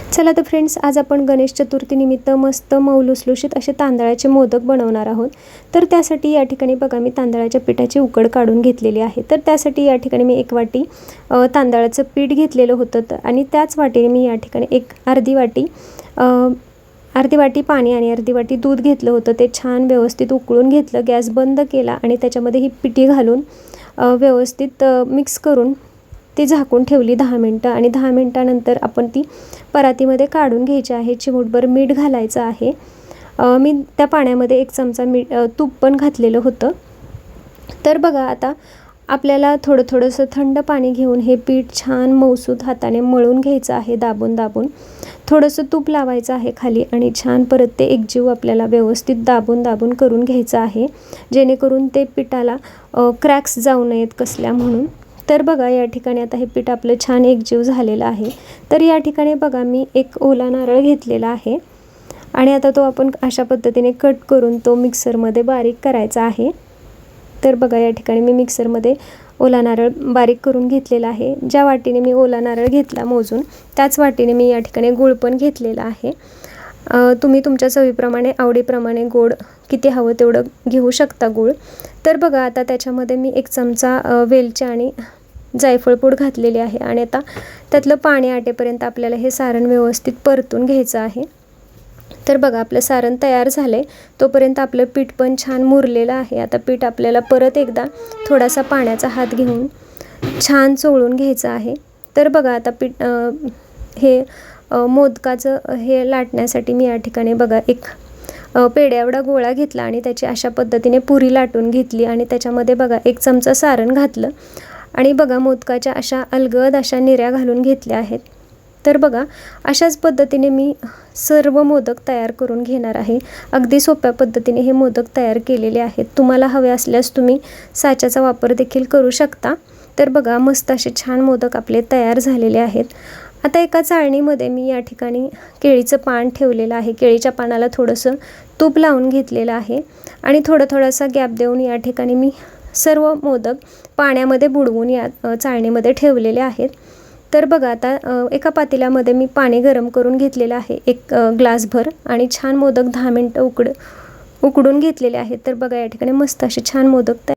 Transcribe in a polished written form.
चला तर फ्रेंड्स, आज आपण गणेश चतुर्थीनिमित्त मस्त मऊ लुसलुशीत असे तांदळाचे मोदक बनवणार आहोत। तर त्यासाठी या ठिकाणी बघा मी तांदळाच्या पिठाची उकड काढून घेतलेली आहे। तर त्यासाठी या ठिकाणी मी 1 वाटी तांदळाचं पीठ घेतलेलं होतं आणि त्याच वाटीने मी या ठिकाणी अर्धी वाटी पाणी आणि अर्धी वाटी दूध घेतलं होतं। ते छान व्यवस्थित उकळून घेतलं, गॅस बंद केला आणि त्याच्यामध्ये ही पिठी घालून व्यवस्थित मिक्स करून ती झाकून ठेवली 10 मिनिटं आणि 10 मिनिटानंतर आपण ती परातीमध्ये काढून घ्यायची आहे। चिमूटभर मीठ घालायचं आहे। मी त्या पाण्यामध्ये 1 चमचा तूप पण घातलेलं होतं। तर बघा आता आपल्याला थोडंसं थंड पाणी घेऊन हे पीठ छान मऊसूत हाताने मळून घ्यायचं आहे। दाबून थोडंसं तूप लावायचं आहे खाली आणि छान परत ते एकजीव आपल्याला व्यवस्थित दाबून करून घ्यायचं आहे, जेणेकरून ते पिठाला क्रॅक्स जाऊ नयेत कसल्या म्हणून। तर बघा या ठिकाणी आता हे पीठ आपलं छान एकजीव झालेलं आहे। तर या ठिकाणी बघा मी 1 ओला नारळ घेतलेला आहे आणि आता तो आपण अशा पद्धतीने कट करून तो मिक्सरमध्ये बारीक करायचा आहे। तर बघा या ठिकाणी मी मिक्सरमध्ये ओला नारळ बारीक करून घेतलेला आहे। ज्या वाटीने मी ओला नारळ घेतला मोजून, त्याच वाटीने मी या ठिकाणी गूळ पण घेतलेला आहे। तुम्ही तुमच्या चवीप्रमाणे आवडीप्रमाणे गोड किती हवं तेवढं घेऊ शकता गूळ। तर बघा आता त्याच्यामध्ये मी 1 चमचा वेलची आणि जायफळ पूड घातलेली आहे आणि आता त्यातलं पाणी आटेपर्यंत आपल्याला हे सारण व्यवस्थित परतून घ्यायचं आहे। तर बघा आपलं सारण तयार झालंय, तोपर्यंत आपलं पीठ पण छान मुरलेलं आहे। आता पीठ आपल्याला परत एकदा थोडासा पाण्याचा हात घेऊन छान चोळून घ्यायचं आहे। तर बघा आता पीठ हे मोदकाचं हे लाटण्यासाठी मी या ठिकाणी बघा 1 पेढ्या एवढा गोळा घेतला आणि त्याची अशा पद्धतीने पुरी लाटून घेतली आणि त्याच्यामध्ये बघा 1 चमचा सारण घातलं आणि बघा मोदकाच्या अशा अलगद अशा निऱ्या घालून घेतल्या आहेत। तर बघा अशाच पद्धतीने मी सर्व मोदक तयार करून घेणार आहे। अगदी सोप्या पद्धतीने हे मोदक तयार केलेले आहेत। तुम्हाला हवे असल्यास तुम्ही साच्याचा वापर देखील करू शकता। तर बघा मस्त असे छान मोदक आपले तयार झालेले आहेत। आता एका चाळणीमध्ये मी या ठिकाणी केळीचं पान ठेवलेलं आहे। केळीच्या पानाला थोडंसं तूप लावून घेतलेलं आहे आणि थोडासा गॅप देऊन या ठिकाणी मी सर्व मोदक पाण्यामध्ये बुडवून या चाळणीमध्ये ठेवलेले आहेत। तर बघा आता एका पातेल्यामध्ये मी पाणी गरम करून घेतलेलं आहे 1 ग्लासभर आणि छान मोदक 10 मिनिटं उकडून घेतलेले आहेत। तर बघा या ठिकाणी मस्त असे छान मोदक